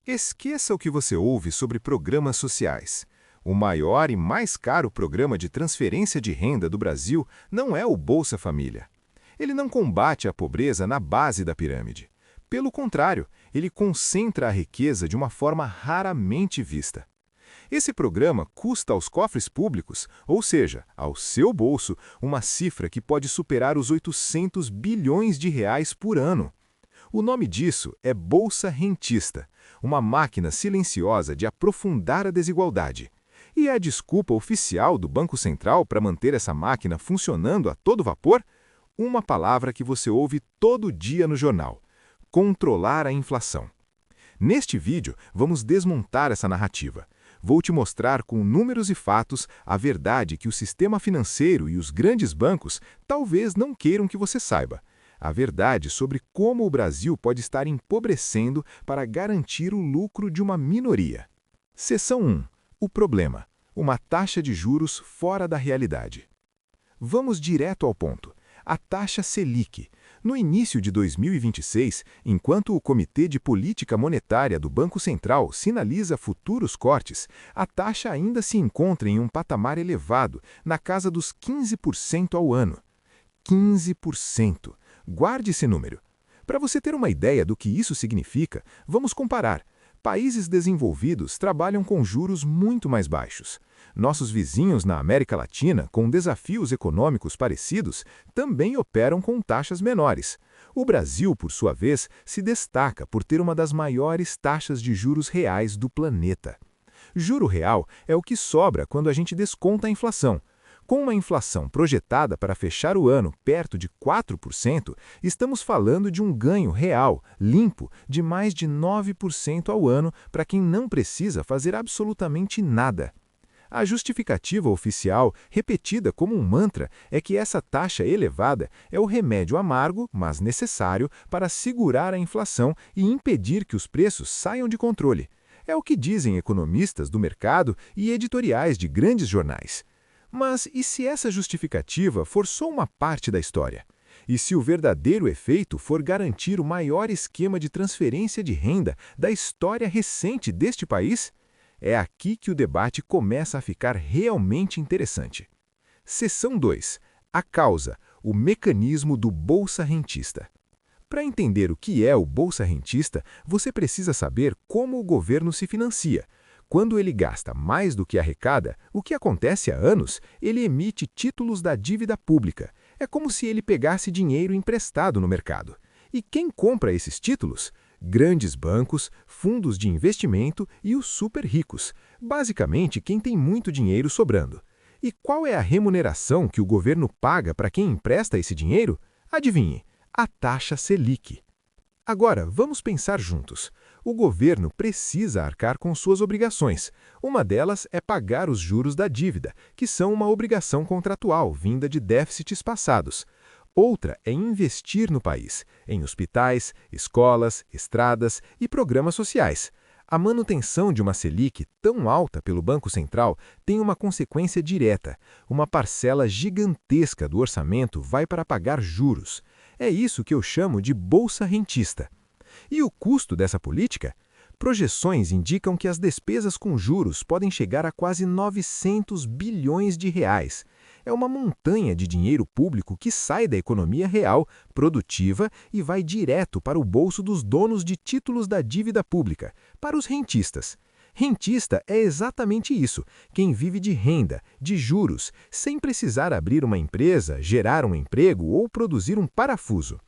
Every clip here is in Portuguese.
Esqueça o que você ouve sobre programas sociais. O maior e mais caro programa de transferência de renda do Brasil não é o Bolsa Família. Ele não combate a pobreza na base da pirâmide. Pelo contrário, ele concentra a riqueza de uma forma raramente vista. Esse programa custa aos cofres públicos, ou seja, ao seu bolso, uma cifra que pode superar os 800 bilhões de reais por ano. O nome disso é Bolsa Rentista, uma máquina silenciosa de aprofundar a desigualdade. E é a desculpa oficial do Banco Central para manter essa máquina funcionando a todo vapor? Uma palavra que você ouve todo dia no jornal: controlar a inflação. Neste vídeo, vamos desmontar essa narrativa. Vou te mostrar com números e fatos a verdade que o sistema financeiro e os grandes bancos talvez não queiram que você saiba. A verdade sobre como o Brasil pode estar empobrecendo para garantir o lucro de uma minoria. Seção 1. O problema: uma taxa de juros fora da realidade. Vamos direto ao ponto. A taxa Selic. No início de 2026, enquanto o Comitê de Política Monetária do Banco Central sinaliza futuros cortes, a taxa ainda se encontra em um patamar elevado, na casa dos 15% ao ano. 15%. Guarde esse número. Para você ter uma ideia do que isso significa, vamos comparar. Países desenvolvidos trabalham com juros muito mais baixos. Nossos vizinhos na América Latina, com desafios econômicos parecidos, também operam com taxas menores. O Brasil, por sua vez, se destaca por ter uma das maiores taxas de juros reais do planeta. Juro real é o que sobra quando a gente desconta a inflação. Com uma inflação projetada para fechar o ano perto de 4%, estamos falando de um ganho real, limpo, de mais de 9% ao ano para quem não precisa fazer absolutamente nada. A justificativa oficial, repetida como um mantra, é que essa taxa elevada é o remédio amargo, mas necessário, para segurar a inflação e impedir que os preços saiam de controle. É o que dizem economistas do mercado e editoriais de grandes jornais. Mas e se essa justificativa for só uma parte da história? E se o verdadeiro efeito for garantir o maior esquema de transferência de renda da história recente deste país? É aqui que o debate começa a ficar realmente interessante. Seção 2. A causa, o mecanismo do Bolsa Rentista. Para entender o que é o Bolsa Rentista, você precisa saber como o governo se financia. Quando ele gasta mais do que arrecada, o que acontece há anos, ele emite títulos da dívida pública. É como se ele pegasse dinheiro emprestado no mercado. E quem compra esses títulos? Grandes bancos, fundos de investimento e os super ricos. Basicamente, quem tem muito dinheiro sobrando. E qual é a remuneração que o governo paga para quem empresta esse dinheiro? Adivinhe, a taxa Selic. Agora, vamos pensar juntos. O governo precisa arcar com suas obrigações. Uma delas é pagar os juros da dívida, que são uma obrigação contratual vinda de déficits passados. Outra é investir no país, em hospitais, escolas, estradas e programas sociais. A manutenção de uma Selic tão alta pelo Banco Central tem uma consequência direta. Uma parcela gigantesca do orçamento vai para pagar juros. É isso que eu chamo de bolsa rentista. E o custo dessa política? Projeções indicam que as despesas com juros podem chegar a quase 900 bilhões de reais. É uma montanha de dinheiro público que sai da economia real, produtiva, e vai direto para o bolso dos donos de títulos da dívida pública, para os rentistas. Rentista é exatamente isso, quem vive de renda, de juros, sem precisar abrir uma empresa, gerar um emprego ou produzir um parafuso.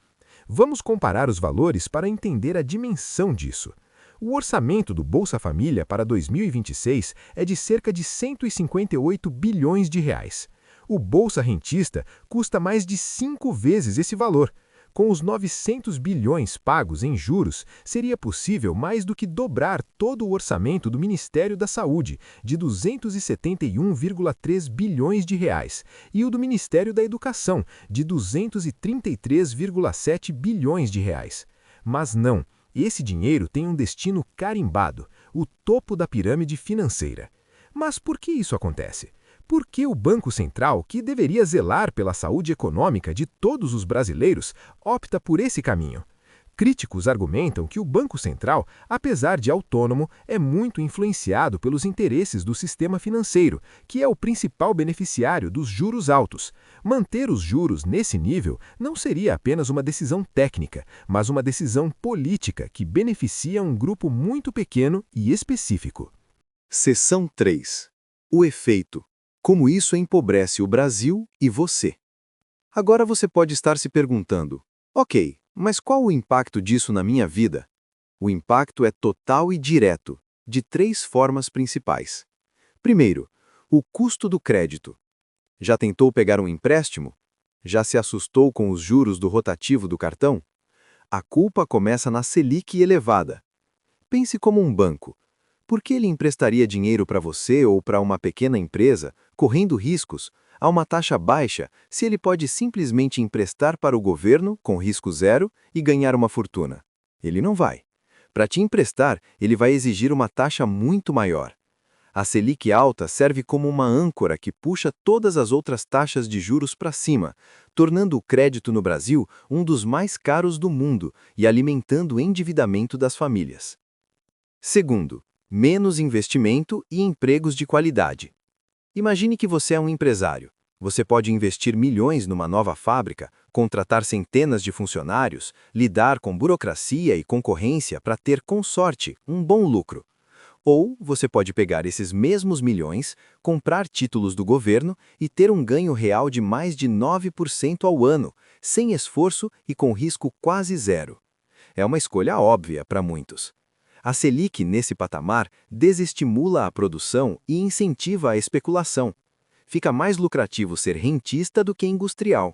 Vamos comparar os valores para entender a dimensão disso. O orçamento do Bolsa Família para 2026 é de cerca de 158 bilhões de reais. O Bolsa Rentista custa mais de 5 vezes esse valor. Com os 900 bilhões pagos em juros, seria possível mais do que dobrar todo o orçamento do Ministério da Saúde, de 271,3 bilhões de reais, e o do Ministério da Educação, de 233,7 bilhões de reais. Mas não, esse dinheiro tem um destino carimbado, o topo da pirâmide financeira. Mas por que isso acontece? Por que o Banco Central, que deveria zelar pela saúde econômica de todos os brasileiros, opta por esse caminho? Críticos argumentam que o Banco Central, apesar de autônomo, é muito influenciado pelos interesses do sistema financeiro, que é o principal beneficiário dos juros altos. Manter os juros nesse nível não seria apenas uma decisão técnica, mas uma decisão política que beneficia um grupo muito pequeno e específico. Seção 3. O efeito. Como isso empobrece o Brasil e você. Agora você pode estar se perguntando: ok, mas qual o impacto disso na minha vida? O impacto é total e direto, de 3 formas principais. Primeiro, o custo do crédito. Já tentou pegar um empréstimo? Já se assustou com os juros do rotativo do cartão? A culpa começa na Selic elevada. Pense como um banco. Por que ele emprestaria dinheiro para você ou para uma pequena empresa, correndo riscos, a uma taxa baixa, se ele pode simplesmente emprestar para o governo, com risco zero, e ganhar uma fortuna? Ele não vai. Para te emprestar, ele vai exigir uma taxa muito maior. A Selic alta serve como uma âncora que puxa todas as outras taxas de juros para cima, tornando o crédito no Brasil um dos mais caros do mundo e alimentando o endividamento das famílias. Segundo, menos investimento e empregos de qualidade. Imagine que você é um empresário. Você pode investir milhões numa nova fábrica, contratar centenas de funcionários, lidar com burocracia e concorrência para ter, com sorte, um bom lucro. Ou você pode pegar esses mesmos milhões, comprar títulos do governo e ter um ganho real de mais de 9% ao ano, sem esforço e com risco quase zero. É uma escolha óbvia para muitos. A Selic, nesse patamar, desestimula a produção e incentiva a especulação. Fica mais lucrativo ser rentista do que industrial.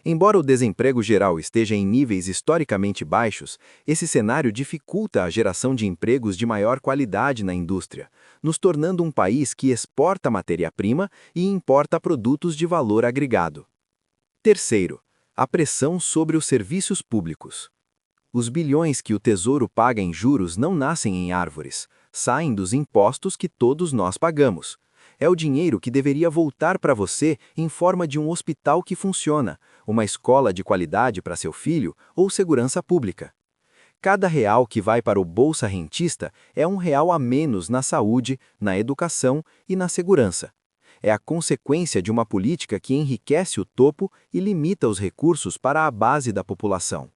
Embora o desemprego geral esteja em níveis historicamente baixos, esse cenário dificulta a geração de empregos de maior qualidade na indústria, nos tornando um país que exporta matéria-prima e importa produtos de valor agregado. Terceiro, a pressão sobre os serviços públicos. Os bilhões que o Tesouro paga em juros não nascem em árvores, saem dos impostos que todos nós pagamos. É o dinheiro que deveria voltar para você em forma de um hospital que funciona, uma escola de qualidade para seu filho ou segurança pública. Cada real que vai para o bolsa rentista é um real a menos na saúde, na educação e na segurança. É a consequência de uma política que enriquece o topo e limita os recursos para a base da população.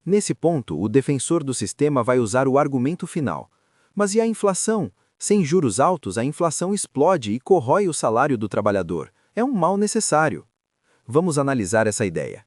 Nesse ponto, o defensor do sistema vai usar o argumento final. Mas e a inflação? Sem juros altos, a inflação explode e corrói o salário do trabalhador. É um mal necessário. Vamos analisar essa ideia.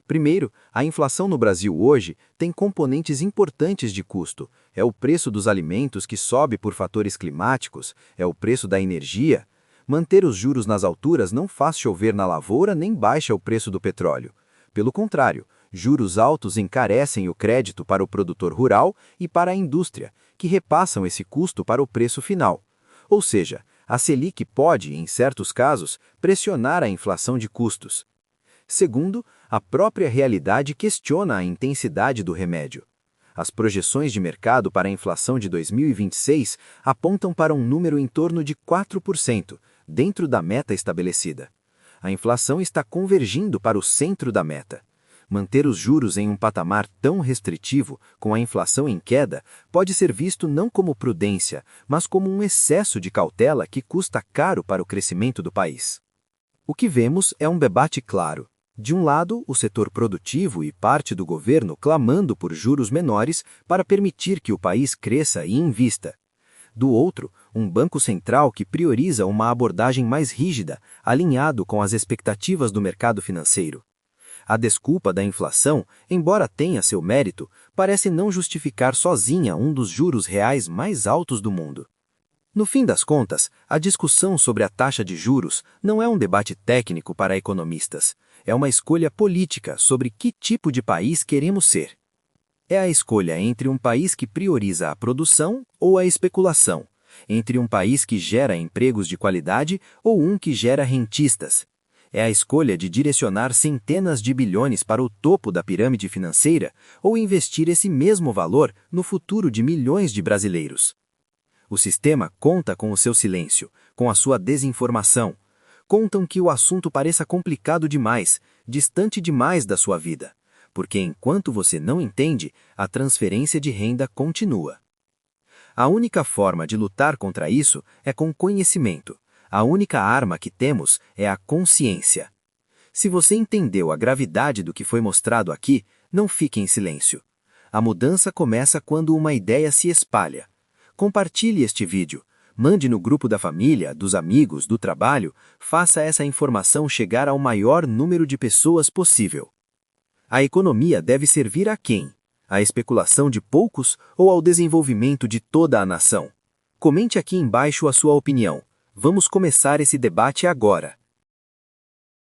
Primeiro, a inflação no Brasil hoje tem componentes importantes de custo. É o preço dos alimentos que sobe por fatores climáticos, é o preço da energia. Manter os juros nas alturas não faz chover na lavoura nem baixa o preço do petróleo. Pelo contrário, juros altos encarecem o crédito para o produtor rural e para a indústria, que repassam esse custo para o preço final. Ou seja, a Selic pode, em certos casos, pressionar a inflação de custos. Segundo, a própria realidade questiona a intensidade do remédio. As projeções de mercado para a inflação de 2026 apontam para um número em torno de 4%, dentro da meta estabelecida. A inflação está convergindo para o centro da meta. Manter os juros em um patamar tão restritivo, com a inflação em queda, pode ser visto não como prudência, mas como um excesso de cautela que custa caro para o crescimento do país. O que vemos é um debate claro. De um lado, o setor produtivo e parte do governo clamando por juros menores para permitir que o país cresça e invista. Do outro, um banco central que prioriza uma abordagem mais rígida, alinhado com as expectativas do mercado financeiro. A desculpa da inflação, embora tenha seu mérito, parece não justificar sozinha um dos juros reais mais altos do mundo. No fim das contas, a discussão sobre a taxa de juros não é um debate técnico para economistas, é uma escolha política sobre que tipo de país queremos ser. É a escolha entre um país que prioriza a produção ou a especulação, entre um país que gera empregos de qualidade ou um que gera rentistas. É a escolha de direcionar centenas de bilhões para o topo da pirâmide financeira ou investir esse mesmo valor no futuro de milhões de brasileiros. O sistema conta com o seu silêncio, com a sua desinformação. Contam que o assunto pareça complicado demais, distante demais da sua vida. porque enquanto você não entende, a transferência de renda continua. A única forma de lutar contra isso é com conhecimento. A única arma que temos é a consciência. Se você entendeu a gravidade do que foi mostrado aqui, não fique em silêncio. A mudança começa quando uma ideia se espalha. Compartilhe este vídeo. Mande no grupo da família, dos amigos, do trabalho. Faça essa informação chegar ao maior número de pessoas possível. A economia deve servir a quem? À especulação de poucos ou ao desenvolvimento de toda a nação? Comente aqui embaixo a sua opinião. Vamos começar esse debate agora.